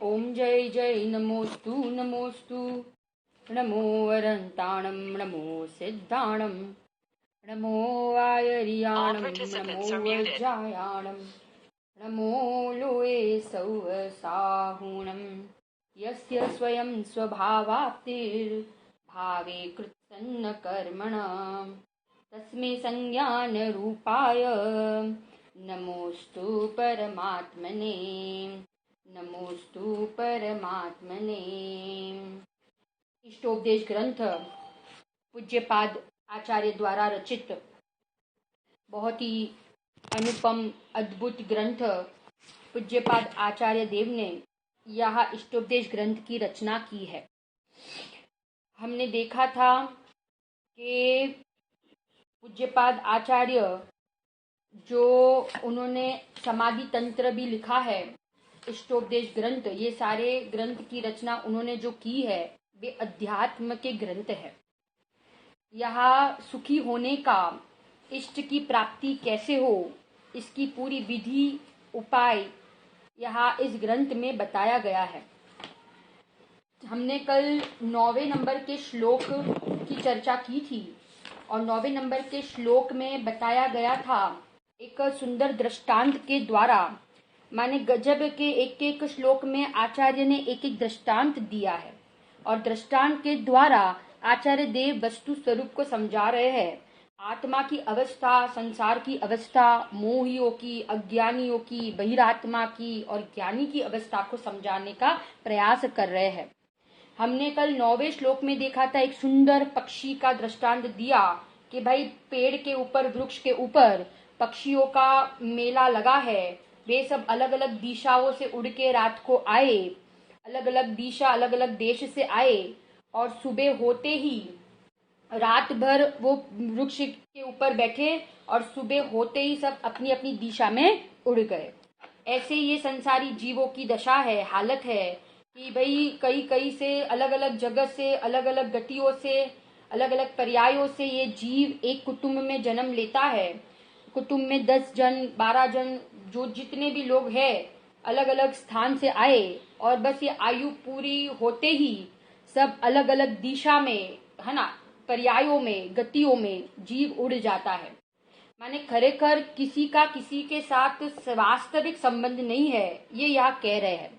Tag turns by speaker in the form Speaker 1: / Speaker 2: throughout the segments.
Speaker 1: ओम जय जय नमोस्तु नमोस्तु। नमो वरन्ताणं नमो सिद्धाणं नमो आयर्याणं नमो वज्रायाणं नमो लोये सौवसाहुणं यस्य स्वयं स्वभावाप्तिर्भावे कृत्सन्न कर्मणां तस्मै संज्ञानरूपाय नमोस्तु परमात्मने। नमोस्तु परमात्मने। इष्टोपदेश ग्रंथ पूज्यपाद आचार्य द्वारा रचित बहुत ही अनुपम अद्भुत ग्रंथ पूज्यपाद आचार्य देव ने यह इष्टोपदेश ग्रंथ की रचना की है। हमने देखा था कि पूज्यपाद आचार्य जो उन्होंने समाधि तंत्र भी लिखा है, इष्टोपदेश ग्रंथ, ये सारे ग्रंथ की रचना उन्होंने जो की है वे अध्यात्म के ग्रंथ है। यहाँ सुखी होने का, इष्ट की प्राप्ति कैसे हो, इसकी पूरी विधि उपाय यहाँ इस ग्रंथ में बताया गया है। हमने कल 9वें नंबर के श्लोक की चर्चा की थी और 9वें नंबर के श्लोक में बताया गया था एक सुंदर दृष्टांत के द्वारा, माने गजब के एक एक श्लोक में आचार्य ने एक एक दृष्टांत दिया है और दृष्टांत के द्वारा आचार्य देव वस्तु स्वरूप को समझा रहे हैं। आत्मा की अवस्था, संसार की अवस्था, मोहियों की, अज्ञानियों की, बहिरात्मा की और ज्ञानी की अवस्था को समझाने का प्रयास कर रहे हैं। हमने कल 9वें श्लोक में देखा था, एक सुंदर पक्षी का दृष्टांत दिया कि भाई पेड़ के ऊपर, वृक्ष के ऊपर पक्षियों का मेला लगा है। वे सब अलग अलग दिशाओं से उड़ के रात को आए, अलग अलग दिशा, अलग अलग देश से आए और सुबह होते ही रात भर वो वृक्ष के ऊपर बैठे और सुबह होते ही सब अपनी अपनी दिशा में उड़ गए। ऐसे ये संसारी जीवों की दशा है, हालत है कि भाई कई कई से, अलग अलग जगह से, अलग अलग गतियों से, अलग अलग पर्यायों से ये जीव एक कुटुंब में जन्म लेता है। कुटुंब में 10 जन, 12 जन, जो जितने भी लोग हैं अलग अलग स्थान से आए और बस ये आयु पूरी होते ही सब अलग अलग दिशा में, है ना, पर्यायों में, गतियों में जीव उड़ जाता है। माने खरेखर किसी का किसी के साथ वास्तविक संबंध नहीं है, ये यहाँ कह रहे हैं।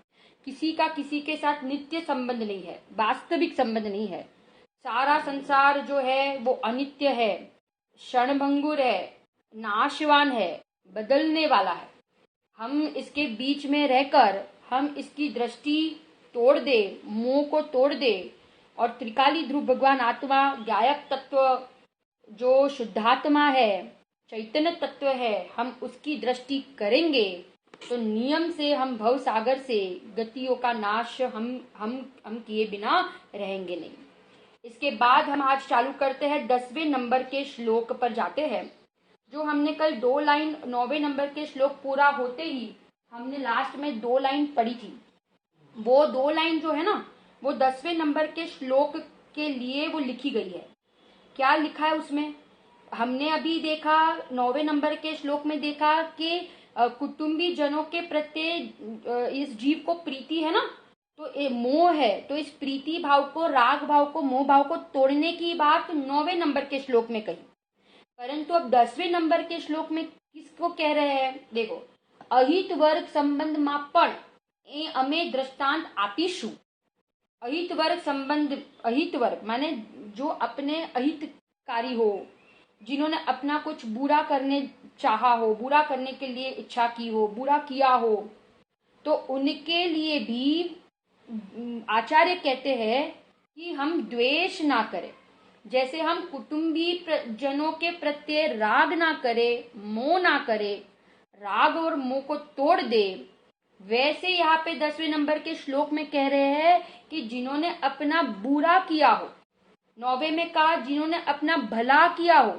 Speaker 1: किसी का किसी के साथ नित्य संबंध नहीं है, वास्तविक संबंध नहीं है। सारा संसार जो है वो अनित्य है, क्षणभंगुर है, नाशवान है, बदलने वाला है। हम इसके बीच में रहकर हम इसकी दृष्टि तोड़ दे, मोह को तोड़ दे और त्रिकाली ध्रुव भगवान आत्मा, गायक तत्व जो शुद्धात्मा है, चैतन्य तत्व है, हम उसकी दृष्टि करेंगे तो नियम से हम भव सागर से गतियों का नाश हम किए बिना रहेंगे नहीं। इसके बाद हम आज चालू करते हैं 10वें नंबर के श्लोक पर जाते हैं। जो हमने कल 2 लाइन 9वें नंबर के श्लोक पूरा होते ही हमने लास्ट में 2 लाइन पढ़ी थी। वो 2 लाइन जो है ना, वो 10वें नंबर के श्लोक के लिए वो लिखी गई है। क्या लिखा है उसमें? हमने अभी देखा 9वें नंबर के श्लोक में देखा कि कुटुंबी जनों के प्रत्यय इस जीव को प्रीति है ना, तो मोह है, तो इस प्रीति भाव को, राग भाव को, मोह भाव को तोड़ने की बात 9वें नंबर के श्लोक में कही। परंतु अब 10वें नंबर के श्लोक में किसको कह रहे हैं? देखो, अहित वर्ग संबंध मापण ए अमे दृष्टांत आपीशु। अहित वर्ग संबंध, अहित वर्ग माने जो अपने अहितकारी हो, जिन्होंने अपना कुछ बुरा करने चाहा हो, बुरा करने के लिए इच्छा की हो, बुरा किया हो, तो उनके लिए भी आचार्य कहते हैं कि हम द्वेष ना करें। जैसे हम कुटुंबी जनों के प्रत्यय राग ना करें, मोह ना करें, राग और मोह को तोड़ दे, वैसे यहाँ पे 10वें नंबर के श्लोक में कह रहे हैं कि जिन्होंने अपना बुरा किया हो, 9वें में कहा जिन्होंने अपना भला किया हो,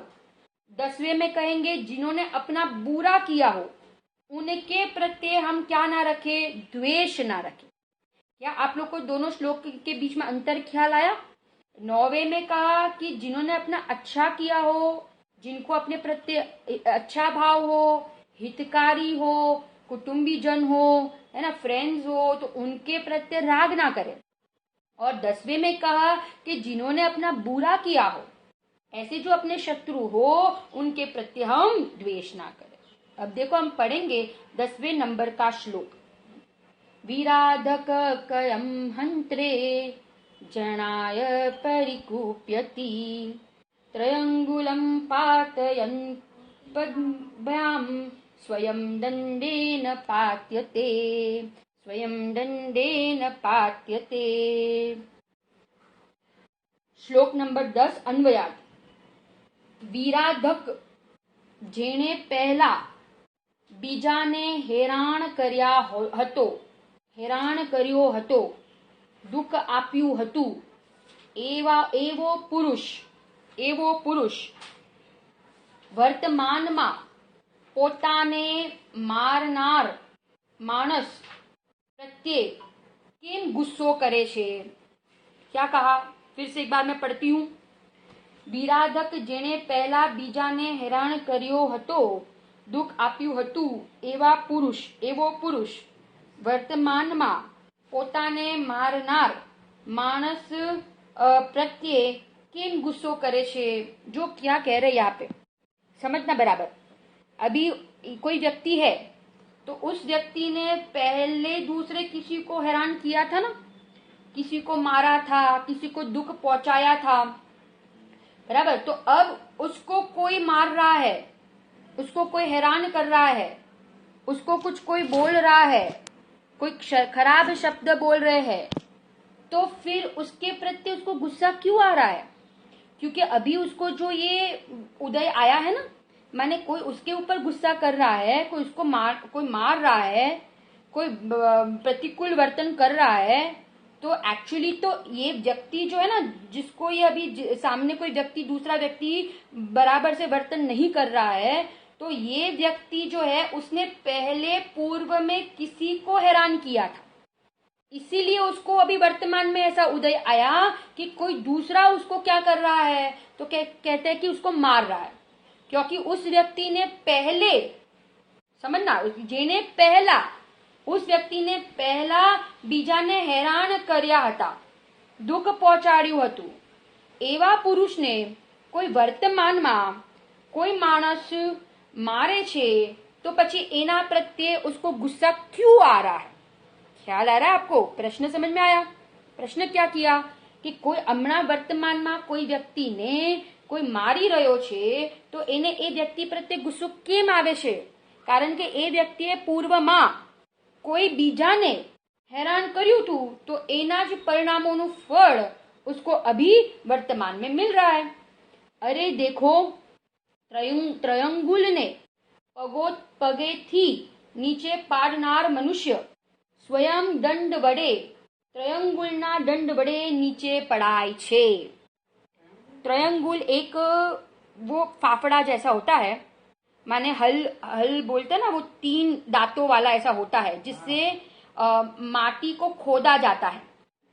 Speaker 1: 10वें में कहेंगे जिन्होंने अपना बुरा किया हो, उनके प्रत्यय हम क्या ना रखें? द्वेष ना रखें। क्या आप लोग को दोनों श्लोक के बीच में अंतर ख्याल आया? 9वें में कहा कि जिन्होंने अपना अच्छा किया हो, जिनको अपने प्रत्यय अच्छा भाव हो, हितकारी हो, कुटुंबी जन हो, है ना, फ्रेंड्स हो तो उनके प्रति राग ना करें। और 10वें में कहा कि जिन्होंने अपना बुरा किया हो, ऐसे जो अपने शत्रु हो उनके प्रति हम द्वेष ना करें। अब देखो हम पढ़ेंगे 10वें नंबर का श्लोक। विराधक कयम हंत्रे जनाय परिकूप्यति त्रयंगुलम पातयन् पद्भ्याम स्वयं दंडेन पात्यते, स्वयं दंडेन पात्यते। श्लोक नंबर 10 अन्वयार्थ। વિરાધક જેણે પહેલા બીજાને હેરાન કર્યો હતો, દુઃખ આપ્યું હતું, એવો પુરુષ વર્તમાનમાં પોતાને મારનાર માણસ प्रत्यय केम गुस्सो करे छे। क्या कहा, फिर से एक बार मैं पढ़ती हूँ। વિરાધક જેણે પહેલા બીજાને હેરાન કર્યો હતો, દુઃખ આપ્યું હતું, એવો પુરુષ વર્તમાનમાં પોતાને મારનાર માણસ प्रत्यय केम गुस्सो करे छे। जो क्या कह रहे यहाँ पे समझना बराबर। अभी कोई व्यक्ति है तो उस व्यक्ति ने पहले दूसरे किसी को हैरान किया था ना, किसी को मारा था, किसी को दुख पहुंचाया था, बराबर। तो अब उसको कोई मार रहा है, उसको कोई हैरान कर रहा है, उसको कुछ कोई बोल रहा है, कोई खराब शब्द बोल रहे हैं, तो फिर उसके प्रति उसको गुस्सा क्यों आ रहा है? क्योंकि अभी उसको जो ये उदय आया है ना, माने कोई उसके ऊपर गुस्सा कर रहा है, कोई मार रहा है, कोई प्रतिकूल वर्तन कर रहा है। तो एक्चुअली तो ये व्यक्ति जो है ना, जिसको ये अभी सामने कोई व्यक्ति, दूसरा व्यक्ति बराबर से वर्तन नहीं कर रहा है, तो ये व्यक्ति जो है उसने पहले पूर्व में किसी को हैरान किया था, इसीलिए उसको अभी वर्तमान में ऐसा उदय आया कि कोई दूसरा उसको क्या कर रहा है, तो कहते हैं कि उसको मार रहा है। क्योंकि उस व्यक्ति ने पहले, समझना, जेने पहला, उस व्यक्ति ने पहला बीजाने हैरान कर्या हता, दुख पहोंचाड्યું હતું, એવા પુરુષને કોઈ વર્તમાનમાં કોઈ માણસ મારે છે तो પછી એના પ્રત્યે उसको गुस्सा क्यों आ रहा है? ख्याल आ रहा है आपको? प्रश्न समझ में आया? प्रश्न क्या किया कि कोई હમણાં વર્તમાનમાં કોઈ વ્યક્તિને કોઈ મારી રહ્યો છે તો એને એ વ્યક્તિ પ્રત્યે ગુસ્સો કેમ આવે છે? કારણ કે એ વ્યક્તિએ પૂર્વમાં કોઈ બીજાને हैरान કર્યું હતું, તો એના જ પરિણામોનું ફળ उसको अभी वर्तमान में मिल रहा है। अरे देखो, ત્રયંગુલ ने પગેથી નીચે પાડનાર મનુષ્ય स्वयं दंड वडे, ત્રયંગુલના દંડ વડે નીચે પડાય છે। ત્રयंगुल एक वो फाफड़ा जैसा होता है, माने हल बोलते हैं ना, वो 3 दांतों वाला ऐसा होता है जिससे माटी को खोदा जाता है।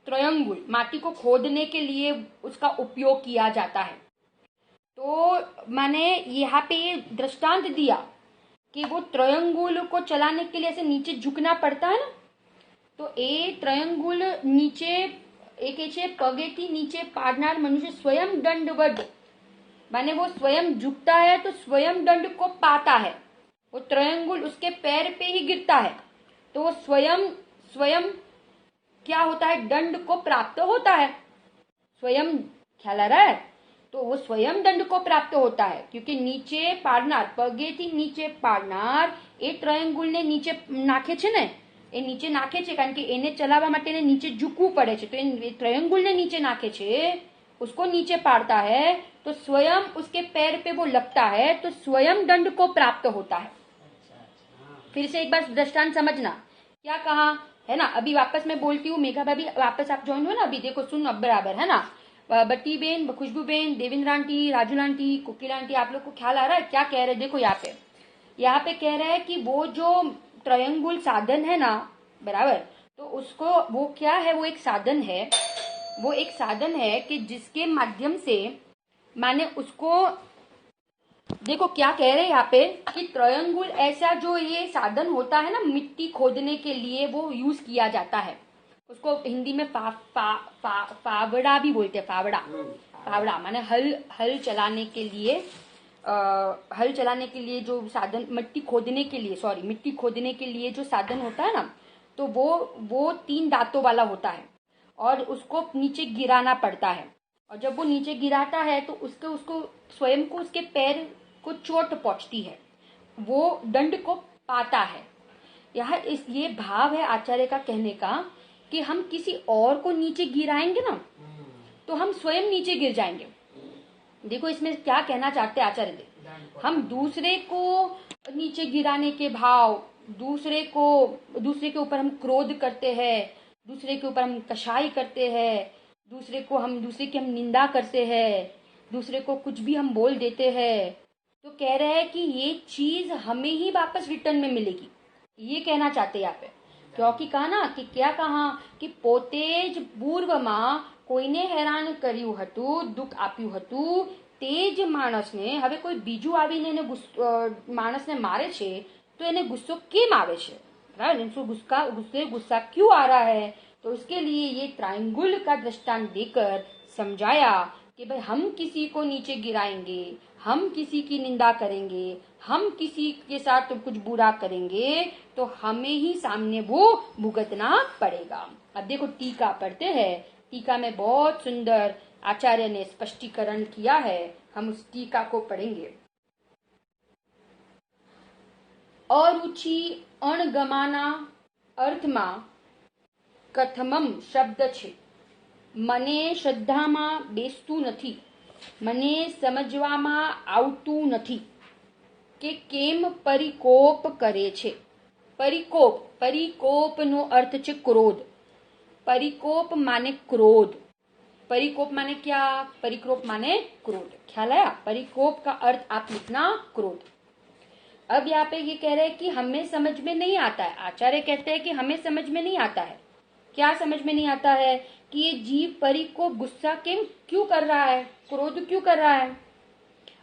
Speaker 1: त्र्यंगुल माटी को खोदने के लिए उसका उपयोग किया जाता है। तो मैंने यहाँ पे ये दृष्टांत दिया कि वो त्र्यंगुल को चलाने के लिए ऐसे नीचे झुकना पड़ता है ना, तो ये त्र्यंगुल नीचे एक पगेથી નીચે પાડનાર मनुष्य स्वयं दंडवड, माने वो स्वयं झुकता है तो स्वयं दंड को पाता है। वो त्र्यंगुल उसके पैर पे ही गिरता है तो वो स्वयं क्या होता है, दंड को प्राप्त होता है। स्वयं, ख्याल आ रहा है? तो वो स्वयं दंड को प्राप्त होता है क्योंकि नीचे पाड़नार, પગેથી નીચે પાડનાર એ ટ્રાયેંગલ ને નીચે નાખે છે ને, એ નીચે નાખે છે કારણ કે એને ચલાવવા માટે એને નીચે ઝૂકવું પડે છે, તો એ ટ્રાયેંગલ ने नीचे नाखे छे, उसको नीचे पाड़ता है तो स्वयं उसके पैर पे वो लगता है तो स्वयं दंड को प्राप्त होता है। फिर से एक बार दृष्टांत समझना, क्या कहा है ना। अभी वापस मैं बोलती हूँ, मेघा भाभी वापस आप ज्वाइन हो ना, अभी देखो सुन अब बराबर है ना। Batti ben, Khushboo ben, Devendra aunty, Rajul aunty, Kokil aunty, आप लोग को ख्याल आ रहा है क्या कह रहे हैं? देखो यहाँ पे कह रहे हैं कि वो जो त्र्यंगुल साधन है ना, बराबर, तो उसको वो क्या है, वो एक साधन है, वो एक साधन है कि जिसके माध्यम से माने उसको देखो क्या कह रहे हैं यहाँ पे कि त्रयंगुल ऐसा जो ये साधन होता है ना मिट्टी खोदने के लिए, वो यूज किया जाता है। उसको हिंदी में फावड़ा भी बोलते हैं। फावड़ा, फावड़ा माने हल चलाने के लिए, हल चलाने के लिए जो साधन, मिट्टी खोदने के लिए, सॉरी, मिट्टी खोदने के लिए जो साधन होता है ना, तो वो 3 दांतों वाला होता है और उसको नीचे गिराना पड़ता है। और जब वो नीचे गिराता है तो उसको स्वयं को, उसके पैर को चोट पहुंचती है, वो दंड को पाता है। यह ये भाव है आचार्य का कहने का कि हम किसी और को नीचे गिराएंगे ना तो हम स्वयं नीचे गिर जाएंगे। देखो इसमें क्या कहना चाहते हैं आचार्य देव, हम दूसरे को नीचे गिराने के भाव, दूसरे के ऊपर हम क्रोध करते हैं, दूसरे के ऊपर हम कषाय करते हैं, दूसरे की हम निंदा करते हैं, दूसरे को कुछ भी हम बोल देते हैं, तो कह रहे हैं कि ये चीज हमें ही वापस रिटर्न में मिलेगी, ये कहना चाहते हैं यहाँ पे। क्योंकि कहा ना कि क्या कहा कि पोतेज पूर्व माँ કોઈને હેરાન કર્યું હતું, દુઃખ આપ્યું હતું, તે જ માણસને હવે કોઈ બીજું આવીને એને માણસને મારે છે तो એને ગુસ્સો કેમ આવે છે, राइट? गुस्सा क्यों आ रहा है? तो उसके लिए ये ट्रायंगुल का दृष्टांत देकर समझाया कि भाई हम किसी को नीचे गिराएंगे, हम किसी की निंदा करेंगे, हम किसी के साथ कुछ बुरा करेंगे तो हमें ही सामने वो भुगतना पड़ेगा। अब देखो टीका पढ़ते हैं। टीका में बहुत सुंदर आचार्य ने स्पष्टीकरण किया है, हम उस टीका को पढ़ेंगे। अरुचि अणगमाना अर्थमा कथमम शब्द छे, મને શ્રદ્ધામાં બેસતું નથી, મને સમજવામાં આવતું નથી કે કેમ પરિકોપ કરે છે। પરિકોપનો अर्थ છે क्रोध। परिकोप माने क्रोध। परिकोप माने क्या? परिकोप माने क्रोध। ख्याल आया? परिकोप का अर्थ आप लिखना क्रोध। अब यहाँ पे ये कह रहे हैं कि हमें समझ में नहीं आता है। आचार्य कहते हैं कि हमें समझ में नहीं आता है। क्या समझ में नहीं आता है? कि ये जीव परि को गुस्सा क्यों कर रहा है, क्रोध क्यों कर रहा है,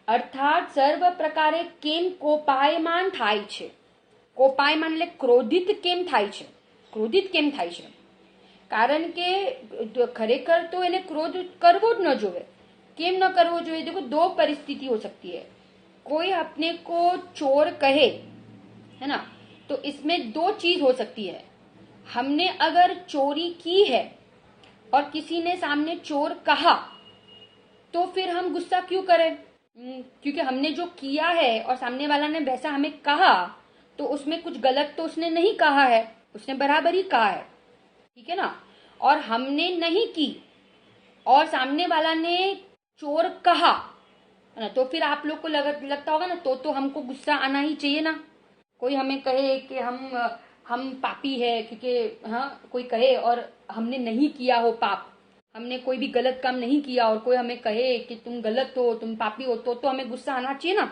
Speaker 1: अर्थात सर्व प्रकारे केम कोपायमान थाय छे। कोपायमान એટલે ક્રોધિત કેમ થાય છે, ક્રોધિત કેમ થાય છે? કારણ કે ખરેખર તો એને ક્રોધ કરવો જ ન જોવે। કેમ ન કરવો જોઈએ? देखो दो परिस्थिति हो सकती है। कोई अपने को चोर कहे, है ना, तो इसमें दो चीज हो सकती है। हमने अगर चोरी की है और किसी ने सामने चोर कहा तो फिर हम गुस्सा क्यों करें? क्योंकि हमने जो किया है और सामने वाला ने वैसा हमें कहा तो उसमें कुछ गलत तो उसने नहीं कहा है, उसने बराबर ही कहा है, ठीक है ना। और हमने नहीं की और सामने वाला ने चोर कहा ना, तो फिर आप लोग को लगता होगा ना, तो हमको गुस्सा आना ही चाहिए ना। कोई हमें कहे कि हम पापी है, क्योंकि हाँ कोई कहे और हमने नहीं किया हो पाप, हमने कोई भी गलत काम नहीं किया और कोई हमें कहे कि तुम गलत हो, तुम पापी हो, तो हमें गुस्सा आना चाहिए ना,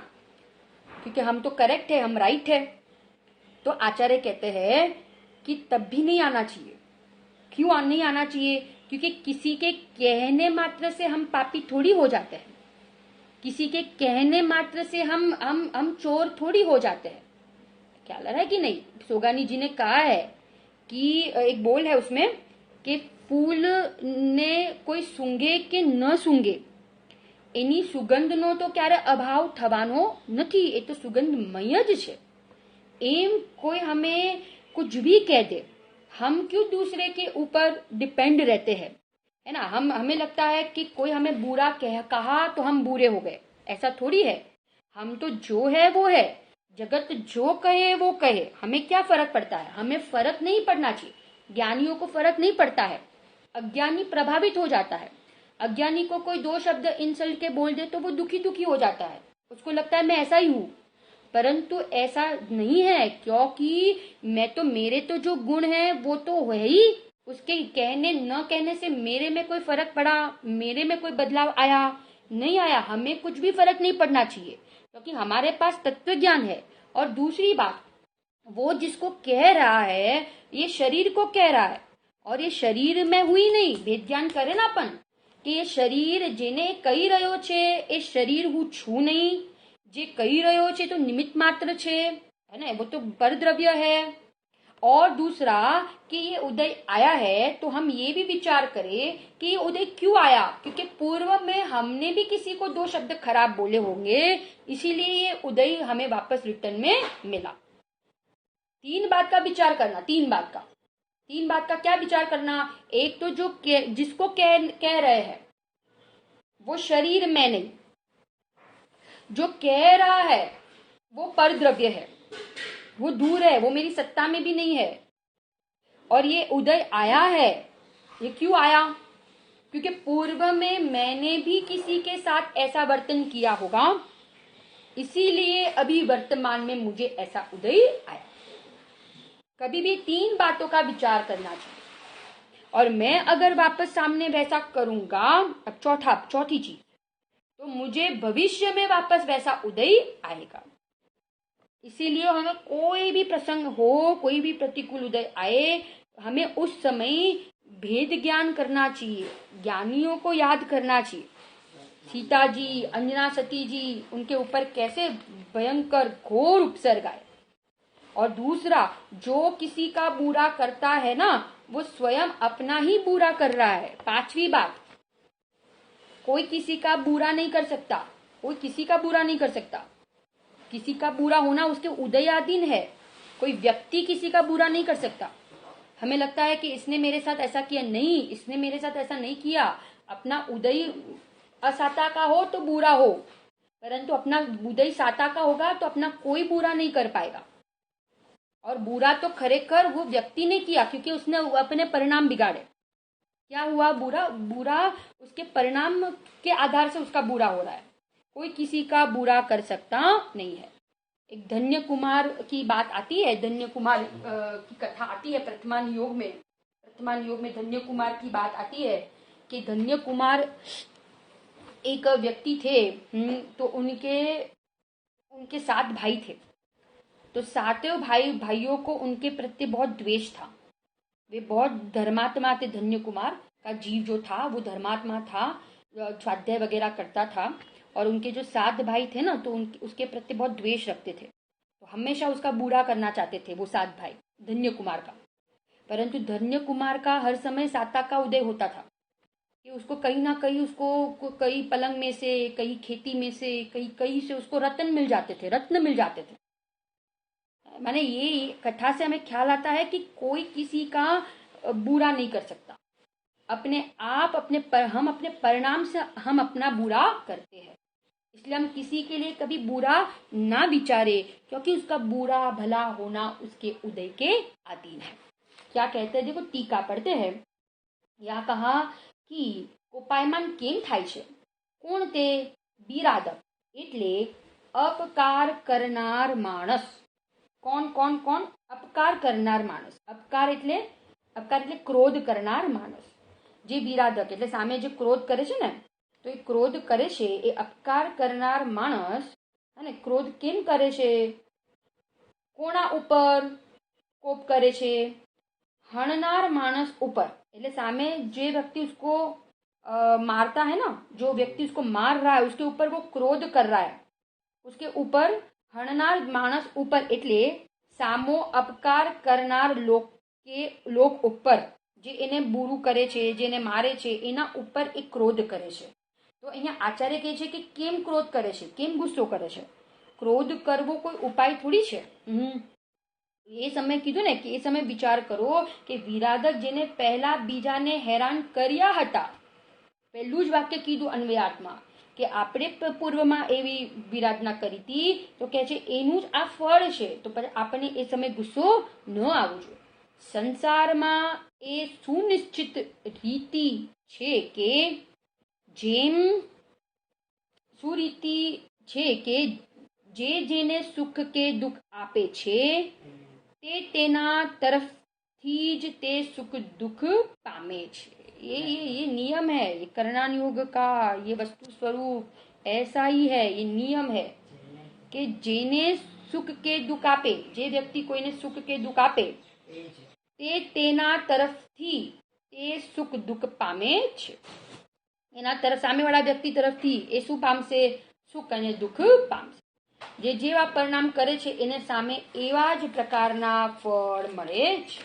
Speaker 1: क्योंकि हम तो करेक्ट है, हम राइट है। तो आचार्य कहते हैं कि तब भी नहीं आना चाहिए। क्यों नहीं आना चाहिए? क्योंकि किसी के कहने मात्र से हम पापी थोड़ी हो जाते हैं, किसी के कहने मात्र से हम चोर थोड़ी हो जाते हैं। क्या लग रहा है कि नहीं? सोगानी जी ने कहा है कि एक बोल है उसमें कि फूल ने कोई सूंघे के न सूंघे એની સુગંધનો તો ક્યારે અભાવ થવાનો નથી, એ તો સુગંધમય જ છે। એમ कोई हमें कुछ भी कह दे, हम क्यों दूसरे के ऊपर डिपेंड रहते हैं, है ना। हमें लगता है कि कोई हमें बुरा कहा तो हम बुरे हो गए, ऐसा थोड़ी है। हम तो जो है वो है, जगत जो कहे वो कहे, हमें क्या फर्क पड़ता है? हमें फर्क नहीं पड़ना चाहिए। ज्ञानियों को फर्क नहीं पड़ता है, अज्ञानी प्रभावित हो जाता है। अज्ञानी को कोई 2 शब्द इंसल्ट के बोल दे तो वो दुखी हो जाता है, उसको लगता है मैं ऐसा ही हूं, परंतु ऐसा नहीं है। क्योंकि मेरे तो जो गुण है वो तो है ही, उसके कहने न कहने से मेरे में कोई फर्क पड़ा, मेरे में कोई बदलाव आया नहीं आया, हमें कुछ भी फर्क नहीं पड़ना चाहिए, क्योंकि हमारे पास तत्व ज्ञान है। और दूसरी बात, वो जिसको कह रहा है ये शरीर को कह रहा है, और ये शरीर में हुई नहीं, भेद ज्ञान करे ना अपन कि ये शरीर जेने कही रह्यो छे, ए शरीर हूँ छू नहीं, જે કહી રહ્યો છે તો નિમિત્ત માત્ર છે, है ना, वो तो परद्रव्य है। और दूसरा कि ये उदय आया है तो हम ये भी विचार करें कि ये उदय क्यों आया, क्योंकि पूर्व में हमने भी किसी को 2 शब्द खराब बोले होंगे, इसीलिए ये उदय हमें वापस रिटर्न में मिला। 3 बात का विचार करना, 3 बात का क्या विचार करना। एक तो जो जिसको कह रहे हैं वो शरीर में नहीं, जो कह रहा है वो परद्रव्य है, वो दूर है, वो मेरी सत्ता में भी नहीं है। और ये उदय आया है, ये क्यों आया, क्योंकि पूर्व में मैंने भी किसी के साथ ऐसा वर्तन किया होगा, इसीलिए अभी वर्तमान में मुझे ऐसा उदय आया। कभी भी 3 बातों का विचार करना चाहिए। और मैं अगर वापस सामने वैसा करूंगा, अब चौथी चीज, तो मुझे भविष्य में वापस वैसा उदय आएगा। इसीलिए हमें कोई भी प्रसंग हो, कोई भी प्रतिकूल उदय आए, हमें उस समय भेद ज्ञान करना चाहिए, ज्ञानियों को याद करना चाहिए। सीता जी, अंजना सती जी, उनके ऊपर कैसे भयंकर घोर उपसर्ग आए। और दूसरा, जो किसी का बुरा करता है ना, वो स्वयं अपना ही बुरा कर रहा है। 5वीं बात, कोई किसी का बुरा नहीं कर सकता, कोई किसी का बुरा नहीं कर सकता। किसी का बुरा होना उसके उदयाधीन है, कोई व्यक्ति किसी का बुरा नहीं कर सकता। हमें लगता है कि इसने मेरे साथ ऐसा किया, नहीं, इसने मेरे साथ ऐसा नहीं किया। अपना उदय असाता का हो तो बुरा हो, परंतु अपना उदय साता का होगा तो अपना कोई बुरा नहीं कर पाएगा। और बुरा तो खरेखर वो व्यक्ति ने किया, क्योंकि उसने अपने परिणाम बिगाड़े। क्या हुआ, बुरा उसके परिणाम के आधार से उसका बुरा हो रहा है। कोई किसी का बुरा कर सकता नहीं है। एक धन्य कुमार की बात आती है, धन्य कुमार की कथा आती है प्रथमान योग में धन्य कुमार की बात आती है कि धन्य कुमार एक व्यक्ति थे, तो उनके 7 भाई थे। तो 7 भाइयों को उनके प्रति बहुत द्वेष था। वे बहुत धर्मात्मा थे। धन्य कुमार का जीव जो था वो धर्मात्मा था, स्वाध्याय वगैरह करता था। और उनके जो 7 भाई थे ना, तो उसके प्रति बहुत द्वेष रखते थे, तो हमेशा उसका बुरा करना चाहते थे वो 7 भाई धन्य कुमार का। परंतु धन्य कुमार का हर समय साता का उदय होता था कि उसको कहीं ना कहीं, उसको कई पलंग में से, कई खेती में से, कहीं से उसको रत्न मिल जाते थे। माने ये कथा से हमें ख्याल आता है कि कोई किसी का बुरा नहीं कर सकता। अपने आप हम अपने परिणाम से हम अपना बुरा करते हैं। इसलिए हम किसी के लिए कभी बुरा ना विचारे, क्योंकि उसका बुरा भला होना उसके उदय के अधीन है। क्या कहते हैं, देखो टीका पढ़ते हैं। यहाँ कहा कि कोपायमान केम थाय छे, कोण ते बिरादक, એટલે अपकार करनार माणस। કોણ अपकार करनार माणस। अपकार એટલે ક્રોધ કરનાર માણસ। જે વિરાધક એટલે સામે જે ક્રોધ કરે છે ને, તો એ ક્રોધ કરે છે, એ अपकार करनार માણસ। અને ક્રોધ કેમ કરે છે, કોના ઉપર કોપ કરે છે, હણનાર માણસ ઉપર। એટલે સામે જે व्यक्ति उसको मारता है ना, जो व्यक्ति उसको मार रहा है, उसके ऊपर वो क्रोध कर रहा है, उसके ऊपर हणनार माणस ऊपर, એટલે સામો अपकार करनार લોક ઉપર, જે એને બુરું કરે છે, જેને મારે છે, એના ઉપર એ ક્રોધ કરે છે। તો અહીંયા આચાર્ય કહે છે કે કેમ ક્રોધ કરે છે, કેમ ગુસ્સો કરે છે। ક્રોધ કરવો કોઈ ઉપાય થોડી છે। એ સમય કીધું ને કે એ સમય વિચાર કરો કે વિરાધક જેને પહેલા બીજાને હેરાન કર્યા હતા, પહેલું જ વાક્ય કીધું અન્વયાર્થમાં કે આપણે પૂર્વમાં એવી વિરાધના કરી હતી, તો કહે છે એનું જ આ ફળ છે। તો પછી આપણને એ સમય ગુસ્સો ન આવવો જોઈએ। સંસારમાં એ સુનિશ્ચિત રીતિ છે કે જેમ સુરીતિ છે કે જે જેને સુખ કે દુઃખ આપે છે તે તેના તરફથી જ તે સુખ દુઃખ પામે છે। ये नियम है, ये करणान योग का ये वस्तु स्वरूप ऐसा ही है। ये नियम है कि जेने सुख के दुख आपे, जे व्यक्ति कोईने सुख के दुख आपे ते तेना तरफथी ते सुख दुख पामे छे। एना तरफ सामेवाळा व्यक्ति तरफथी ए शुं पामशे, सुख अने दुख पामशे। જે જેવા પરિણામ કરે છે એને સામે એવા જ પ્રકારના ફળ મળે છે।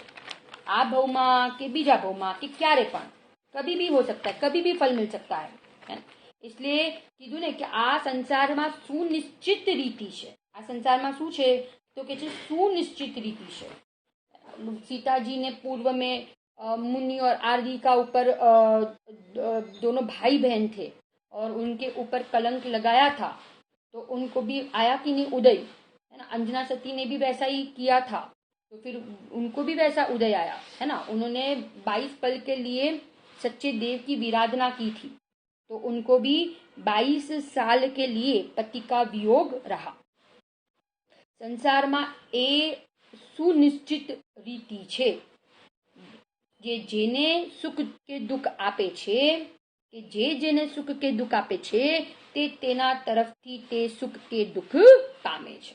Speaker 1: આ ભાવમાં કે બીજા ભાવમાં કે ક્યારે પણ कभी भी हो सकता है, कभी भी फल मिल सकता है इसलिए કીધું ને કે આ સંસારમાં સુનિશ્ચિત રીતિ છે। આ સંસારમાં શું છે તો કે છે सुनिश्चित रीति છે। सीता जी ने पूर्व में मुनि और आरदी का ऊपर दोनों भाई बहन थे और उनके ऊपर कलंक लगाया था, तो उनको भी आया कि नहीं उदय, है ना। अंजना सती ने भी वैसा ही किया था, तो फिर उनको भी वैसा उदय आया, है ना। उन्होंने 22 पल के लिए सच्चे देव की विराधना की थी, तो उनको भी 22 साल के लिए पति का वियोग रहा। संसार में ए सुनिश्चित रीति छे जे जेने सुख के दुख आपे छे કે જે જેને સુખ કે દુઃખ આપે છે તે તેના તરફથી તે સુખ કે દુઃખ પામે છે।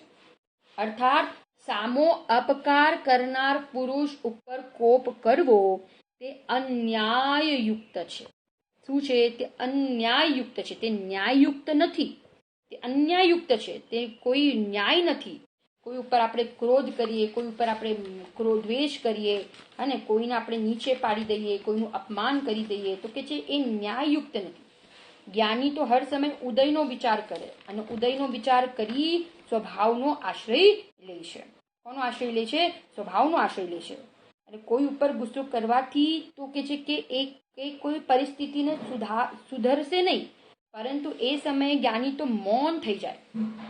Speaker 1: અર્થાત સામો અપકાર કરનાર પુરુષ ઉપર કોપ કરવો તે અન્યાયયુક્ત છે। શું છે? તે અન્યાયયુક્ત છે, તે ન્યાયયુક્ત નથી, તે અન્યાયયુક્ત છે, તે કોઈ ન્યાય નથી। કોઈ ઉપર આપણે ક્રોધ કરીએ, કોઈ ઉપર આપણે દ્વેષ કરીએ અને કોઈને આપણે નીચે પાડી દઈએ, કોઈનું અપમાન કરી દઈએ તો કે છે એ ન્યાયયુક્ત નથી। જ્ઞાની તો હર સમય ઉદયનો વિચાર કરે અને ઉદયનો વિચાર કરી સ્વભાવનો આશ્રય લે છે। કોનો આશ્રય લે છે? સ્વભાવનો આશ્રય લે છે। અને કોઈ ઉપર ગુસ્સો કરવાથી તો કે છે કે એ કોઈ પરિસ્થિતિને સુધરશે નહીં, પરંતુ એ સમયે જ્ઞાની તો મૌન થઈ જાય।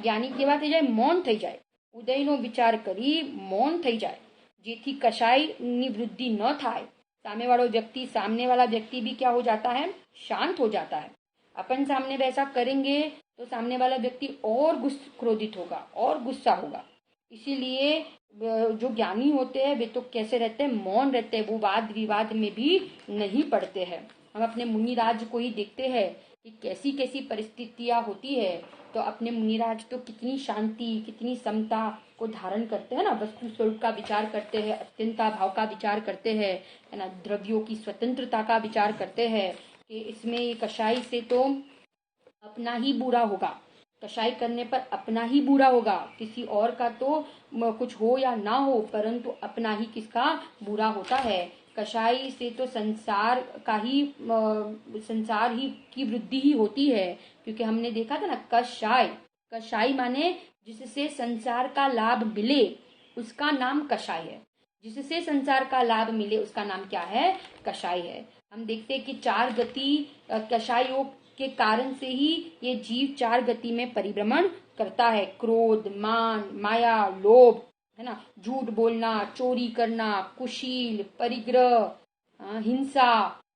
Speaker 1: જ્ઞાની કેવા થઈ જાય? મૌન થઈ જાય। ઉદયનો વિચાર કરી મૌન થઈ જાય, જેથી कषायની वृद्धि न थाय। सामने वाला व्यक्ति भी क्या हो जाता है? शांत हो जाता है। अपन सामने वैसा करेंगे तो सामने वाला व्यक्ति और क्रोधित होगा और गुस्सा होगा। इसीलिए जो ज्ञानी होते हैं वे तो कैसे रहते हैं? मौन रहते हैं। वो वाद विवाद में भी नहीं पड़ते हैं। हम अपने मुनिराज को ही देखते हैं कि कैसी कैसी परिस्थितियां होती है, तो अपने मुनिराज तो कितनी शांति, कितनी समता को धारण करते हैं ना। वस्तु स्वरूप का विचार करते हैं, अत्यंता भाव का विचार करते हैं, है ना। द्रव्यों की स्वतंत्रता का विचार करते हैं कि इसमें कषाय से तो अपना ही बुरा होगा, कषाय करने पर अपना ही बुरा होगा, किसी और का तो कुछ हो या ना हो, परंतु अपना ही किसका बुरा होता है। कषाय से तो संसार ही की वृद्धि ही होती है, क्योंकि हमने देखा था ना कषाय माने जिससे संसार का लाभ मिले उसका नाम कषाय है। जिससे संसार का लाभ मिले उसका नाम क्या है? कषाय है। हम देखते हैं कि 4 गति कषाय योग के कारण से ही ये जीव 4 गति में परिभ्रमण करता है। क्रोध, मान, माया, लोभ, है ना, झूठ बोलना, चोरी करना, कुशील, परिग्रह, हिंसा,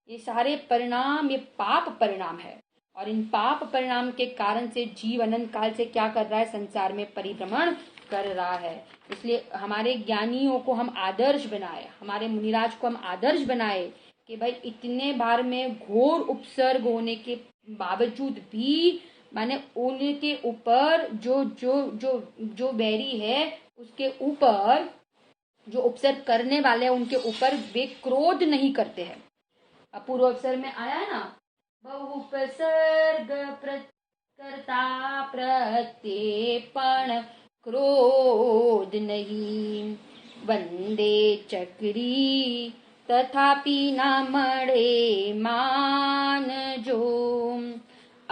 Speaker 1: ये सारे परिणाम ये पाप परिणाम है। और इन पाप परिणाम के कारण से जीव अनंत काल से क्या कर रहा है? संसार में परिभ्रमण कर रहा है। इसलिए हमारे ज्ञानियों को हम आदर्श बनाए, हमारे मुनिराज को हम आदर्श बनाए कि भाई इतने बार में घोर उपसर्ग होने के बावजूद भी माने उनके ऊपर जो बैरी है उसके ऊपर जो उपसर्ग करने वाले हैं उनके ऊपर वे क्रोध नहीं करते हैं। अपूर्व अवसर में आया है ना, बहुपसर्ग करता प्रत्येपण क्रोध नहीं, वंदे चक्री तथापि न मळे मान जो,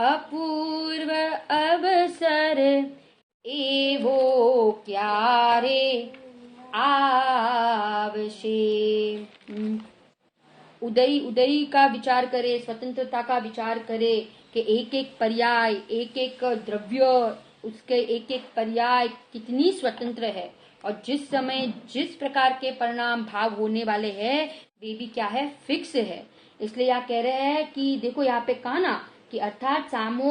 Speaker 1: अपूर्व अवसर एवो क्यारे आवशे। उदय का विचार करे, स्वतंत्रता का विचार करे कि एक एक पर्याय, एक एक द्रव्य, उसके एक एक पर्याय कितनी स्वतंत्र है और जिस समय जिस प्रकार के परिणाम भाव होने वाले हैं वे भी क्या है? फिक्स है। इसलिए यहाँ कह रहे हैं कि देखो यहाँ पे कहा ना कि अर्थात सामो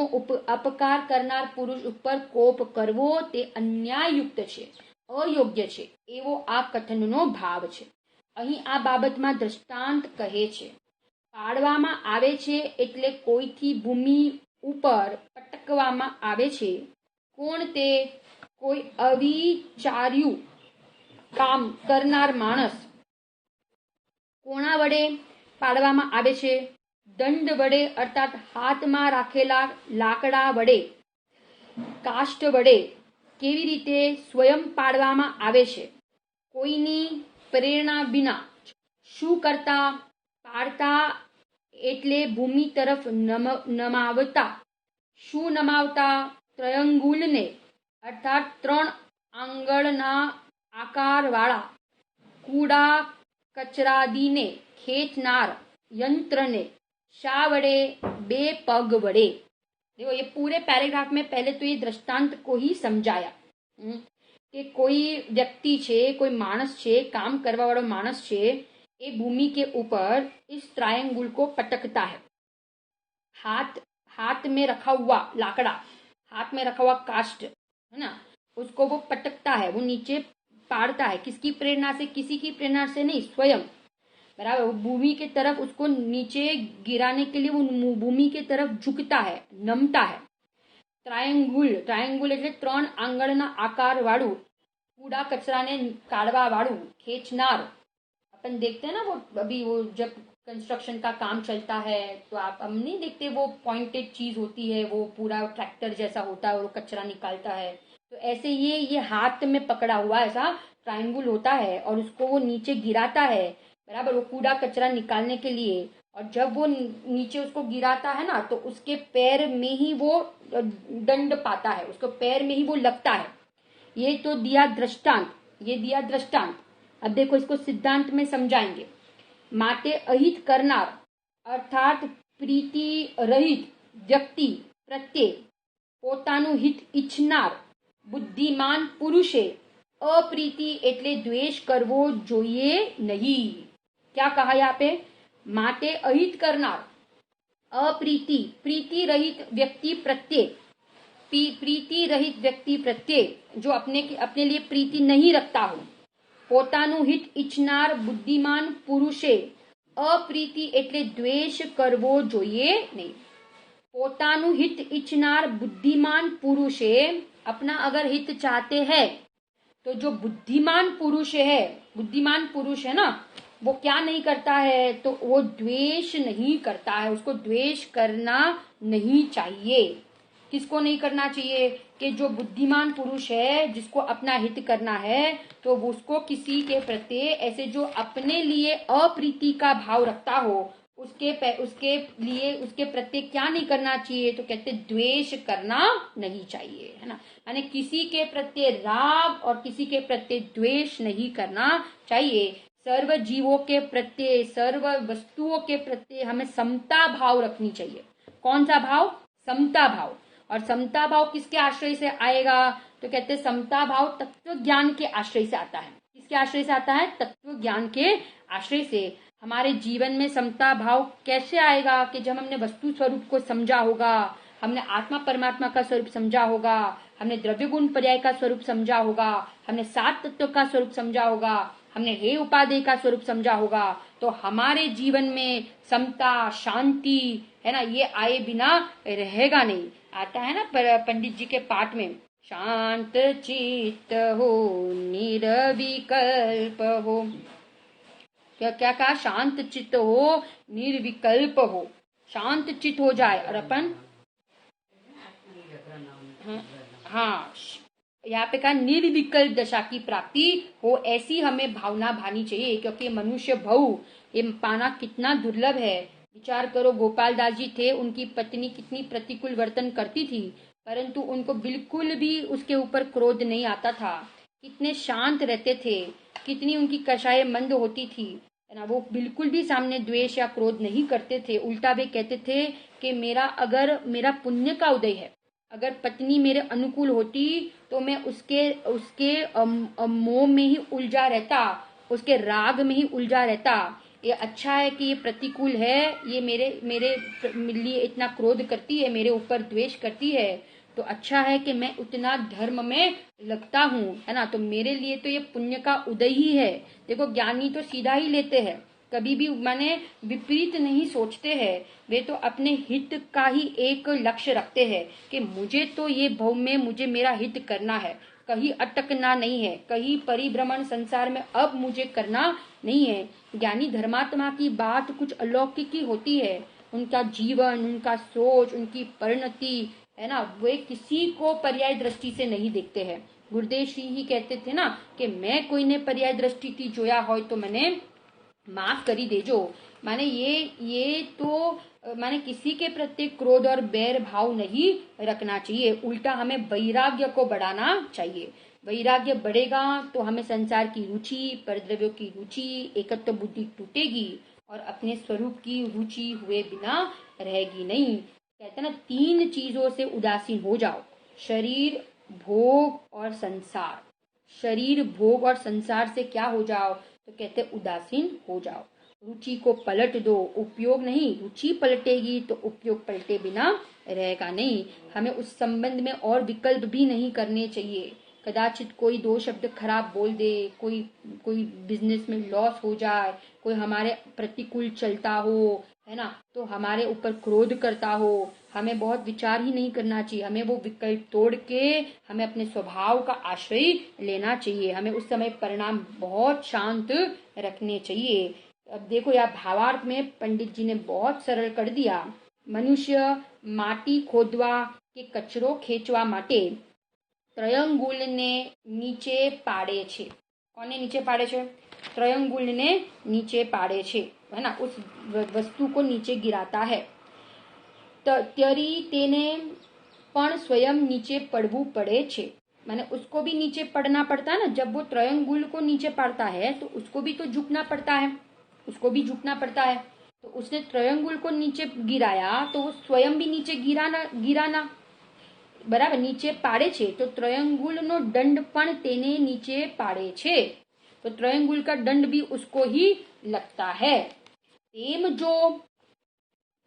Speaker 1: अपकार करनार पुरुष ઉપર કોપ કરવો તે અન્યાયયુક્ત છે, અયોગ્ય છે એવો આ કથનનો ભાવ છે। અહીં આ બાબતમાં દ્રષ્ટાંત કહે છે। પાડવામાં આવે છે એટલે કોઈથી ભૂમિ ઉપર પટકવામાં આવે છે। કોણ તે? કોઈ અવિચાર્યું કામ કરનાર માણસ। કોના વડે પાડવામાં આવે છે? દંડ વડે, અર્થાત હાથમાં રાખેલા લાકડા વડે, કાષ્ઠ વડે, કેવી રીતે સ્વયં પાડવામાં આવે છે. કોઈની પ્રેરણા વિના શું કરતા પાડતા એટલે ભૂમિ તરફ નમાવતા. શું નમાવતા? ત્રયંગુલને અર્થાત 3 આંગળના આકારવાળા કૂડા કચરાદીને ખેંચનાર यंत्र शा वड़े 2 पग वड़े. देखो ये पूरे पैराग्राफ में पहले तो ये दृष्टांत को ही समझाया कि कोई व्यक्ति छे, कोई मानस छे, काम करवा वाला मानस छे, ये भूमि के ऊपर इस ट्रायंगुल को पटकता है. हाथ में रखा हुआ लाकड़ा, हाथ में रखा हुआ काष्ठ है ना, उसको वो पटकता है, वो नीचे पाड़ता है. किसकी प्रेरणा से? किसी की प्रेरणा से नहीं, स्वयं. बराबर. वो भूमि के तरफ उसको नीचे गिराने के लिए वो भूमि के तरफ झुकता है, नमता है. ट्रायंगुल એટલે 3 આંગળના આકાર વાળું કૂડા કચરાને કાઢવા વાળું ખેંચનાર. अपन देखते हैं ना, वो अभी वो जब कंस्ट्रक्शन का काम चलता है तो हम नहीं देखते, वो पॉइंटेड चीज होती है, वो पूरा ट्रैक्टर जैसा होता है और वो कचरा निकालता है. तो ऐसे ये हाथ में पकड़ा हुआ ऐसा ट्रायंगुल होता है और उसको वो नीचे गिराता है. बराबर. वो कूड़ा कचरा निकालने के लिए. और जब वो नीचे उसको गिराता है ना, तो उसके पैर में ही वो दंड पाता है, उसको पैर में ही वो लगता है. ये तो दिया दृष्टांत. अब देखो इसको सिद्धांत में समझाएंगे. माटे अहित करनार अर्थात प्रीति रहित व्यक्ति प्रत्ये પોતાનું હિત ઈચ્છનાર બુદ્ધિમાન પુરુષે અપ્રીતિ એટલે દ્વેષ કરવો જોઈએ નહીં. क्या कहा यहाँ पे? माटे अहित करनार अप्रीति, प्रीति रहित व्यक्ति प्रत्यय, प्रीति रहित व्यक्ति प्रत्यय जो अपने लिए प्रीति नहीं रखता हो. પોતાનું હિત ઈચ્છનાર બુદ્ધિમાન પુરુષે અપ્રીતિ એટલે દ્વેષ કરવો જોઈએ નહીં. પોતાનું हित इच्छनार बुद्धिमान पुरुषे अपना अगर हित चाहते हैं तो जो बुद्धिमान पुरुष है ना, वो क्या नहीं करता है? तो वो द्वेष नहीं करता है. उसको द्वेष करना नहीं चाहिए. किसको नहीं करना चाहिए? कि जो बुद्धिमान पुरुष है, जिसको अपना हित करना है, तो उसको किसी के प्रति ऐसे जो अपने लिए अप्रीति का भाव रखता हो, उसके प्रति क्या नहीं करना चाहिए? तो कहते द्वेष करना नहीं चाहिए, है ना. यानी किसी के प्रति राग और किसी के प्रति द्वेष नहीं करना चाहिए. सर्व जीवों के प्रति, सर्व वस्तुओं के प्रति हमें समता भाव रखनी चाहिए. कौन सा भाव? समता भाव. और समता भाव किसके आश्रय से आएगा? तो कहते समता भाव तत्व ज्ञान के आश्रय से आता है. किसके आश्रय से आता है? तत्व ज्ञान के आश्रय से. हमारे जीवन में समता भाव कैसे आएगा? कि जब हमने वस्तु स्वरूप को समझा होगा, हमने आत्मा परमात्मा का स्वरूप समझा होगा, हमने द्रव्य गुण पर्याय का स्वरूप समझा होगा, हमने 7 तत्व का स्वरूप समझा होगा, हमने हे उपादेय का स्वरूप समझा होगा, तो हमारे जीवन में समता, शांति, है ना, ये आए बिना रहेगा नहीं. आता है ना पंडित जी के पाठ में, शांत चित्त हो निर्विकल्प हो. क्या कहा? शांत चित्त हो निर्विकल्प हो. शांत चित्त हो जाए और अपन हाँ यहाँ पे कहा निर्विकल्प दशा की प्राप्ति हो, ऐसी हमें भावना भानी चाहिए. क्योंकि मनुष्य भाव ये पाना कितना दुर्लभ है. विचार करो, गोपाल दास जी थे, उनकी पत्नी कितनी प्रतिकूल वर्तन करती थी, परंतु उनको बिल्कुल भी उसके ऊपर क्रोध नहीं आता था. कितने शांत रहते थे, कितनी उनकी कषाय मंद होती थी, है ना. वो बिल्कुल भी सामने द्वेष या क्रोध नहीं करते थे. उल्टा वे कहते थे कि मेरा पुण्य का उदय है, अगर पत्नी मेरे अनुकूल होती तो मैं उसके मोह में ही उलझा रहता, उसके राग में ही उलझा रहता. ये अच्छा है कि ये प्रतिकूल है, ये मेरे लिए इतना क्रोध करती है, मेरे ऊपर द्वेष करती है, तो अच्छा है कि मैं उतना धर्म में लगता हूँ, है ना. तो मेरे लिए तो ये पुण्य का उदय ही है. देखो ज्ञानी तो सीधा ही लेते हैं, कभी भी माने विपरीत नहीं सोचते हैं. वे तो अपने हित का ही एक लक्ष्य रखते हैं कि मुझे तो ये भव में मुझे मेरा हित करना है, कहीं अटकना नहीं है, कहीं परिभ्रमण संसार में अब मुझे करना नहीं है. ज्ञानी धर्मात्मा की बात कुछ अलौकिक ही होती है. उनका जीवन, उनका सोच, उनकी परिणति, है ना, वे किसी को पर्याय दृष्टि से नहीं देखते हैं। गुरुदेव श्री ही कहते थे ना कि मैं कोई ने पर्याय दृष्टि थी जोया हो तो मैंने माफ करी देजो। माने ये तो माने किसी के प्रति क्रोध और बैर भाव नहीं रखना चाहिए, उल्टा हमें वैराग्य को बढ़ाना चाहिए। वैराग्य बढ़ेगा तो हमें संसार की रुचि, परद्रव्यों की रुचि, एकत्व बुद्धि टूटेगी और अपने स्वरूप की रुचि हुए बिना रहेगी नहीं। कहते ना 3 चीजों से उदासीन हो जाओ, शरीर, भोग और संसार। शरीर, भोग और संसार से क्या हो जाओ, तो कहते उदासीन हो जाओ। रुचि को पलट दो, उपयोग नहीं, रुचि पलटेगी तो उपयोग पलटे बिना रहेगा नहीं। हमें उस संबंध में और विकल्प भी नहीं करने चाहिए। कदाचित कोई 2 शब्द खराब बोल दे, कोई बिजनेस में लॉस हो जाए, कोई हमारे प्रतिकूल चलता हो, है ना, तो हमारे ऊपर क्रोध करता हो, हमें बहुत विचार ही नहीं करना चाहिए। हमें वो विकल्प तोड़ के हमें अपने स्वभाव का आश्रय लेना चाहिए। हमें उस समय परिणाम बहुत शांत रखने चाहिए। अब देखो यार, भावार्थ में पंडित जी ने बहुत सरल कर दिया। मनुष्य माटी खोदवा के कचरो खेचवा माटे ત્રયંગુલને નીચે પાડે છે। કોને નીચે પાડે છે? ત્રયંગુલને નીચે પાડે છે, है ना, उस वस्तु को नीचे गिराता है। त्यरी तेने पण स्वयं नीचे पड़વું પડે છે। माने उसको भी नीचे पड़ना पड़ता है ना। जब वो त्रियंगुल को नीचे पड़ता है तो उसको भी तो झुकना पड़ता है, उसको भी झुकना पड़ता है। तो उसने त्रियंगुल को नीचे गिराया तो वो स्वयं भी नीचे गिराना बराबर નીચે પાડે છે। तो ત્રયંગુલ નો દંડ પણ તેને નીચે પાડે છે। तो ત્રયંગुल का दंड भी उसको ही लगता है। તેમ જો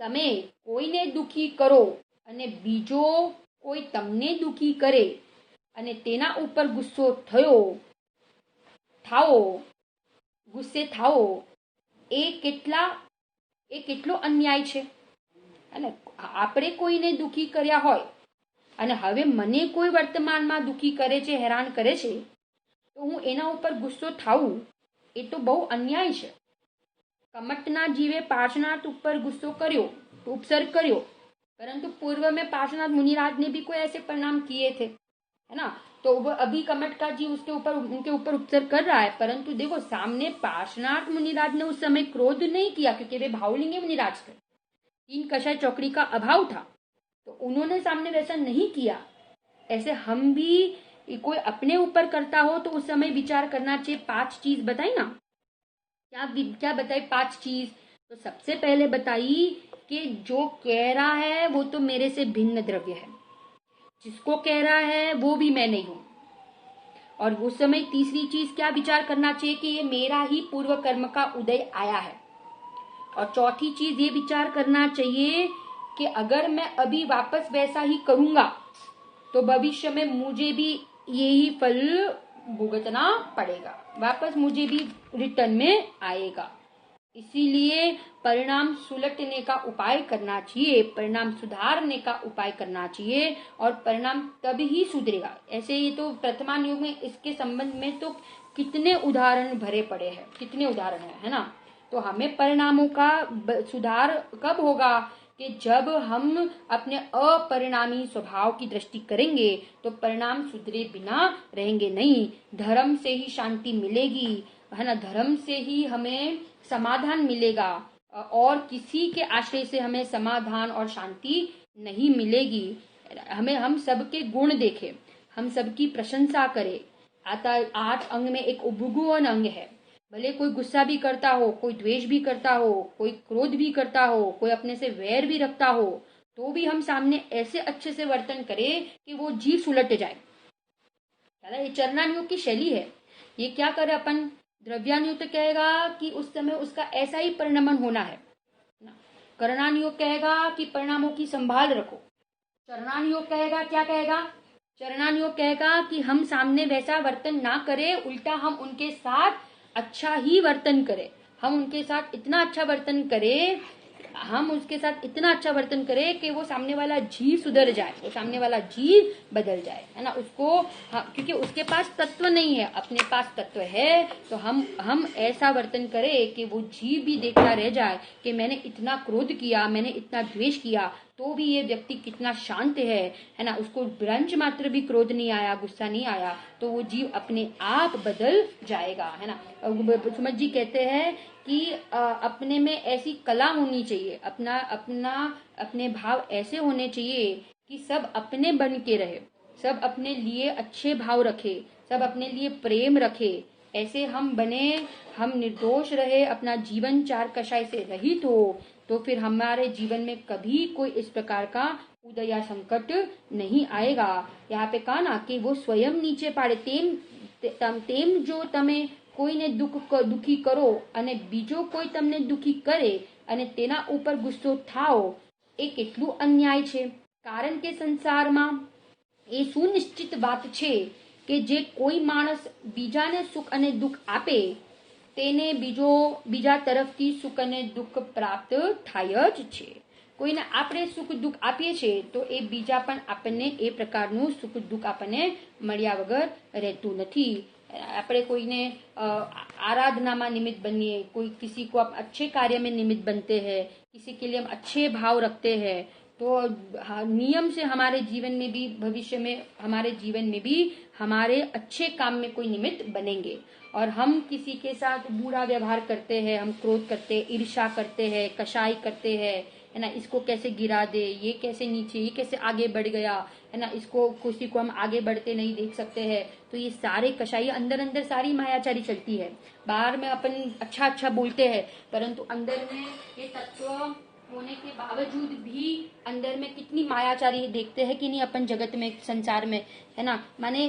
Speaker 1: તમે કોઈને દુખી કરો અને બીજો કોઈ તમને દુખી કરે અને તેના ઉપર ગુસ્સો ગુસ્સે થાઓ, એ કેટલો અન્યાય છે। અને આપણે કોઈને દુખી કર્યા હોય અને હવે મને કોઈ વર્તમાનમાં દુખી કરે છે, હેરાન કરે છે, તો હું એના ઉપર ગુસ્સો થાઉં, એ તો બહુ અન્યાય છે। કમટના જીવે પાર્શ્વનાથ ઉપર ગુસ્સો કર્યો, उपसर्ग કર્યો, परंतु पूर्व में पार्श्वनाथ मुनिराज ने भी कोई ऐसे परिणाम किए थे, है ना। तो वो अभी कमट का जी उनके ऊपर उपसर्ग कर रहा है, परंतु देखो सामने पार्श्वनाथ मुनिराज ने उस समय क्रोध नहीं किया क्योंकि वे भावलिंगे मुनिराज थे, 3 कषाय चौकड़ी का अभाव था, तो उन्होंने सामने वैसा नहीं किया। ऐसे हम भी कोई अपने ऊपर करता हो तो उस समय विचार करना चाहिए। 5 चीज बताई ना, क्या बताई 5 चीज। तो सबसे पहले बताई कि जो कह रहा है वो तो मेरे से भिन्न द्रव्य है, जिसको कह रहा है वो भी मैं नहीं हूं। और उस समय तीसरी चीज क्या विचार करना चाहिए कि ये मेरा ही पूर्व कर्म का उदय आया है। और चौथी चीज ये विचार करना चाहिए कि अगर मैं अभी वापस वैसा ही करूंगा तो भविष्य में मुझे भी यही फल भुगतना पड़ेगा, वापस मुझे भी रिटर्न में आएगा। इसीलिए परिणाम सुलटने का उपाय करना चाहिए, परिणाम सुधारने का उपाय करना चाहिए, और परिणाम तभी ही सुधरेगा। ऐसे ये तो वर्तमान युग में इसके संबंध में तो कितने उदाहरण भरे पड़े हैं, कितने उदाहरण है ना। तो हमें परिणामों का सुधार कब होगा कि जब हम अपने अपरिणामी स्वभाव की दृष्टि करेंगे तो परिणाम सुधरे बिना रहेंगे नहीं। धर्म से ही शांति मिलेगी, है ना, धर्म से ही हमें समाधान मिलेगा, और किसी के आश्रय से हमें समाधान और शांति नहीं मिलेगी। हम सबके गुण देखें, हम सबकी प्रशंसा करें। 8 अंग में एक भगुवन अंग है। भले कोई गुस्सा भी करता हो, कोई द्वेष भी करता हो, कोई क्रोध भी करता हो, कोई अपने से वैर भी रखता हो, तो भी हम सामने ऐसे अच्छे से वर्तन करें कि वो जीव सुलट जाए। ये चरणानुयोग की शैली है। ये क्या करे अपन, द्रव्यानुयोग तो कहेगा कि उस समय उसका ऐसा ही परिणमन होना है। करणानुयोग कहेगा कि परिणामों की संभाल रखो। चरणानुयोग कहेगा, क्या कहेगा, चरणानुयोग कहेगा कि हम सामने वैसा वर्तन ना करें, उल्टा हम उनके साथ अच्छा ही वर्तन करें। हम उनके साथ इतना अच्छा वर्तन करें हम उसके साथ इतना अच्छा वर्तन करें कि वो सामने वाला जीव सुधर जाए, वो सामने वाला जीव बदल जाए, है ना। उसको क्योंकि उसके पास तत्व नहीं है, अपने पास तत्व है, तो हम ऐसा वर्तन करें कि वो जीव भी देखता रह जाए कि मैंने इतना क्रोध किया, मैंने इतना द्वेष किया, तो भी ये व्यक्ति कितना शांत है ना। उसको ब्रंज मात्र भी क्रोध नहीं आया, गुस्सा नहीं आया, तो वो जीव अपने आप बदल जाएगा, है ना। सुमत जी कहते हैं कि अपने में ऐसी कला होनी चाहिए, अपने भाव ऐसे होने चाहिए कि सब अपने बन के रहे, सब अपने लिए अच्छे भाव रखे, सब अपने लिए प्रेम रखे, ऐसे हम बने, हम निर्दोष रहे, अपना जीवन चार कषाय से रहित हो, तो फिर हमारे जीवन में कभी कोई इस प्रकार का उदय या संकट नहीं आएगा। यहाँ पे कहा ना कि वो स्वयं नीचे पाड़े, तेम जो तमे કોઈને દુખી કરો અને બીજો કોઈ તમને દુખી કરે અને તેના ઉપર ગુસ્સો થાઓ, એ કેટલું અન્યાય છે। કારણ કે સંસારમાં એ સુનિશ્ચિત વાત છે કે જે કોઈ માણસ બીજાને સુખ અને દુઃખ આપે તેને બીજા તરફથી સુખ અને દુઃખ પ્રાપ્ત થાય જ છે। કોઈને આપણે સુખ દુઃખ આપીએ છીએ તો એ બીજા પણ આપણને એ પ્રકારનું સુખ દુઃખ આપણને મળ્યા વગર રહેતું નથી। આપણે કોઈને आराधना में निमित्त बनिए, कोई किसी को आप अच्छे कार्य में निमित्त बनते हैं, किसी के लिए हम अच्छे भाव रखते हैं, तो नियम से हमारे जीवन में भी, भविष्य में हमारे जीवन में भी हमारे अच्छे काम में कोई निमित्त बनेंगे। और हम किसी के साथ बुरा व्यवहार करते हैं, हम क्रोध करते हैं, ईर्ष्या करते हैं, कषाई करते हैं, है ना, इसको कैसे गिरा दे, ये कैसे नीचे, ये कैसे आगे बढ़ गया, है ना, इसको किसी को हम आगे बढ़ते नहीं देख सकते हैं, तो ये सारे कषाई अंदर अंदर सारी मायाचारी चलती है। बाहर में अपन अच्छा अच्छा बोलते हैं, परंतु अंदर में ये तत्व होने के बावजूद भी अंदर में कितनी मायाचारी देखते हैं कि नहीं अपन जगत में, संसार में, है ना। माने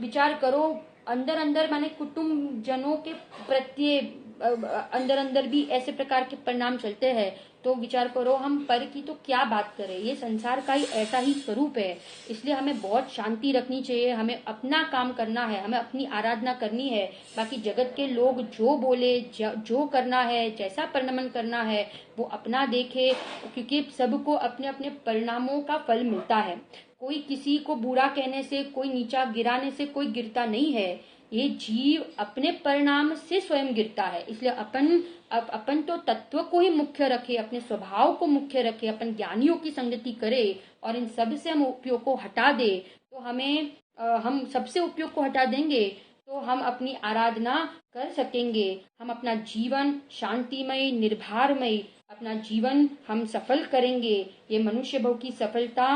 Speaker 1: विचार करो, अंदर अंदर माने कुटुंब जनों के प्रत्ये अंदर अंदर भी ऐसे प्रकार के परिणाम चलते हैं, तो विचार करो हम पर की तो क्या बात करें। ये संसार का ही ऐसा ही स्वरूप है, इसलिए हमें बहुत शांति रखनी चाहिए, हमें अपना काम करना है, हमें अपनी आराधना करनी है। बाकी जगत के लोग जो बोले, जो करना है, जैसा परिणमन करना है वो अपना देखे, क्योंकि सबको अपने अपने परिणामों का फल मिलता है। कोई किसी को बुरा कहने से, कोई नीचा गिराने से कोई गिरता नहीं है, ये जीव अपने परिणाम से स्वयं गिरता है। इसलिए अपन तो तत्व को ही मुख्य रखे, अपने स्वभाव को मुख्य रखे, अपन ज्ञानियों की संगति करे और इन सब से हम उपयोग को हटा दे, तो हम सबसे उपयोग को हटा देंगे तो हम अपनी आराधना कर सकेंगे, हम अपना जीवन शांतिमय, निर्भरमय अपना जीवन हम सफल करेंगे। ये मनुष्य भव की सफलता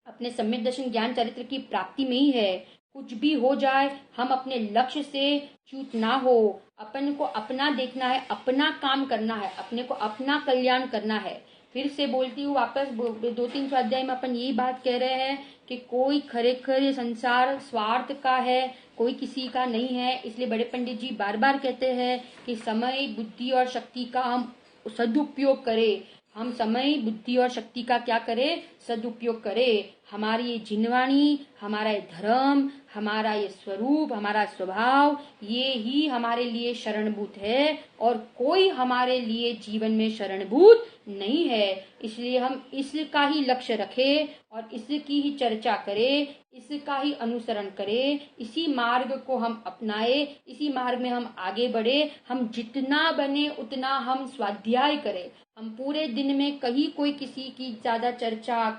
Speaker 1: अपने सम्यक दर्शन ज्ञान चरित्र की प्राप्ति में ही है। कुछ भी हो जाए हम अपने लक्ष्य से च्यूत ना हो, अपन को अपना देखना है, अपना काम करना है, अपने को अपना कल्याण करना है। फिर से बोलती हूँ वापस, 2-3 स्वाध्याय में अपन यही बात कह रहे हैं कि कोई खरेखर ये संसार स्वार्थ का है, कोई किसी का नहीं है। इसलिए बड़े पंडित जी बार बार कहते हैं कि समय, बुद्धि और शक्ति का हम सदुपयोग करें। हम समय, बुद्धि और शक्ति का क्या करें? सदुपयोग करें। हमारी ये जिनवाणी, हमारा ये धर्म, हमारा ये स्वरूप, हमारा स्वभाव, ये ही हमारे लिए शरणभूत है और कोई हमारे लिए जीवन में शरणभूत नहीं है। इसलिए हम इसका ही लक्ष्य रखें और इसकी ही चर्चा करें, इसका ही अनुसरण करें, इसी मार्ग को हम अपनाए, इसी मार्ग में हम आगे बढ़े। हम जितना बने उतना हम स्वाध्याय करें, हम पूरे दिन में कहीं कोई किसी की ज्यादा चर्चा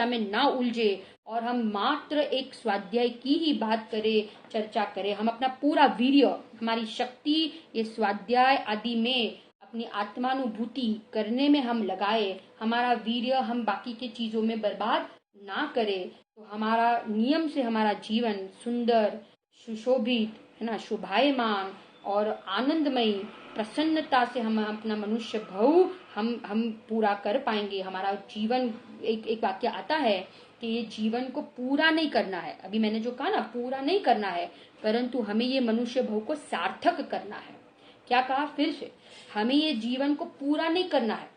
Speaker 1: में ना उलझे और हम मात्र एक स्वाध्याय की ही बात करें, चर्चा करें। हम अपना पूरा वीर्य, हमारी शक्ति ये स्वाध्याय आदि में, अपनी आत्मानुभूति करने में हम लगाए। हमारा वीर्य हम बाकी के चीजों में बर्बाद ना करें, तो हमारा नियम से हमारा जीवन सुंदर, सुशोभित, है ना, शोभायमान और आनंदमयी प्रसन्नता से हम अपना मनुष्य भव हम पूरा कर पाएंगे। हमारा जीवन, एक वाक्य आता है कि ये जीवन को पूरा नहीं करना है, अभी मैंने जो कहा ना, पूरा नहीं करना है, परंतु हमें ये मनुष्य भव को सार्थक करना है। क्या कहा फिर से? हमें ये जीवन को पूरा नहीं करना है,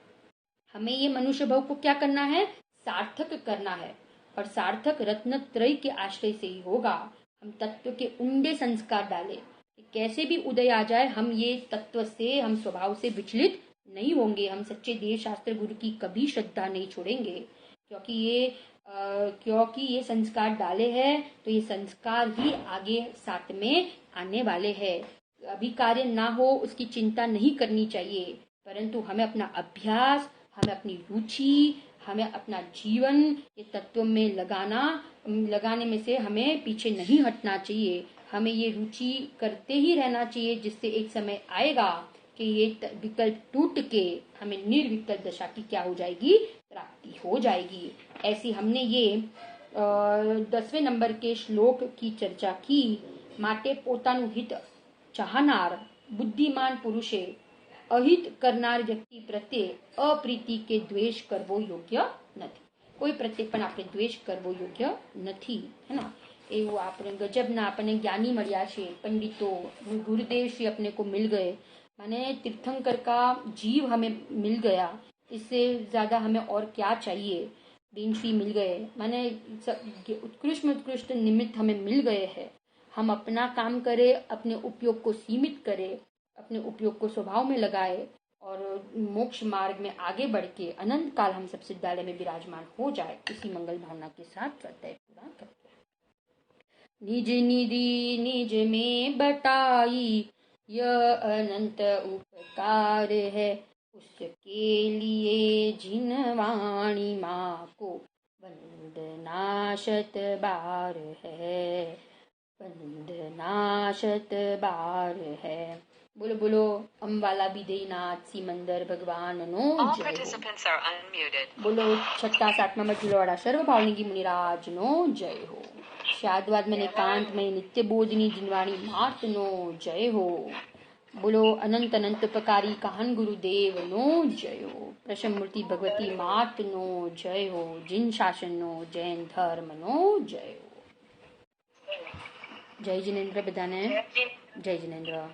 Speaker 1: हमें ये मनुष्य भव को क्या करना है? सार्थक करना है। और सार्थक रत्नत्रय के आश्रय से ही होगा। हम तत्व के उंडे संस्कार डाले, कैसे भी उदय आ जाए हम ये तत्व से, हम स्वभाव से विचलित नहीं होंगे, हम सच्चे देव शास्त्र गुरु की कभी श्रद्धा नहीं छोड़ेंगे, क्योंकि ये संस्कार डाले हैं तो ये संस्कार ही आगे साथ में आने वाले हैं। अभी कार्य ना हो उसकी चिंता नहीं करनी चाहिए, परंतु हमें अपना अभ्यास, हमें अपनी रुचि, हमें अपना जीवन ये तत्व में लगाने में से हमें पीछे नहीं हटना चाहिए। हमें ये रुचि करते ही रहना चाहिए, जिससे एक समय आएगा कि ये विकल्प टूट के हमें निर्विकल्प दशा की क्या हो जाएगी, प्राप्ति हो जाएगी। ऐसी हमने ये 10वें नंबर के श्लोक की चर्चा की। माटे पोतानु हित चाहनार बुद्धिमान पुरुषे અહિત કરનાર વ્યક્તિ પ્રત્યે અપ્રીતિ કે દ્વેષ કરવો યોગ્ય નથી। કોઈ પ્રત્યે પણ આપણે દ્વેષ કરવો યોગ્ય નથી, है ना। એવું આપણે ગજબના આપણને જ્ઞાની મળ્યા છે, पंडितों गुरुदेव श्री अपने को मिल गए, माने तीर्थंकर का जीव हमें मिल गया, इससे ज्यादा हमें और क्या चाहिए। दीन श्री मिल गए, माने उत्कृष्ट निमित्त हमें मिल गए हैं। हम अपना काम करें, अपने उपयोग को सीमित करें, अपने उपयोग को स्वभाव में लगाए और मोक्ष मार्ग में आगे बढ़ के अनंत काल हम सब सिद्धालय में विराजमान हो जाए। इसी मंगल भावना के साथ स्वाध्याय पूरा करते हैं। निज निधि निज में बटाई यह अनंत उपकार है, उसके लिए जिन वाणी माँ को वंदना शत बार है, वंदना शत बार है। बोलो बोलो अम्बाला बिदेनाथ सिमंदर भगवान नो जय हो। बोलो छठा सातवा मठिलवाड़ा सर्वभावलिंगी मुनिराज नो जय हो। शादवाद में एकांत में नित्य बोधनी जिनवाणी मात नो जय हो। बोलो अनंत अनंत उपकारी काहन गुरुदेव नो जय हो। प्रसन्न मूर्ति भगवती मात नो जय हो। जिन शासन नो जैन धर्म नो जय हो। जय जिनेन्द्र बधाने, जय जिनेन्द्र।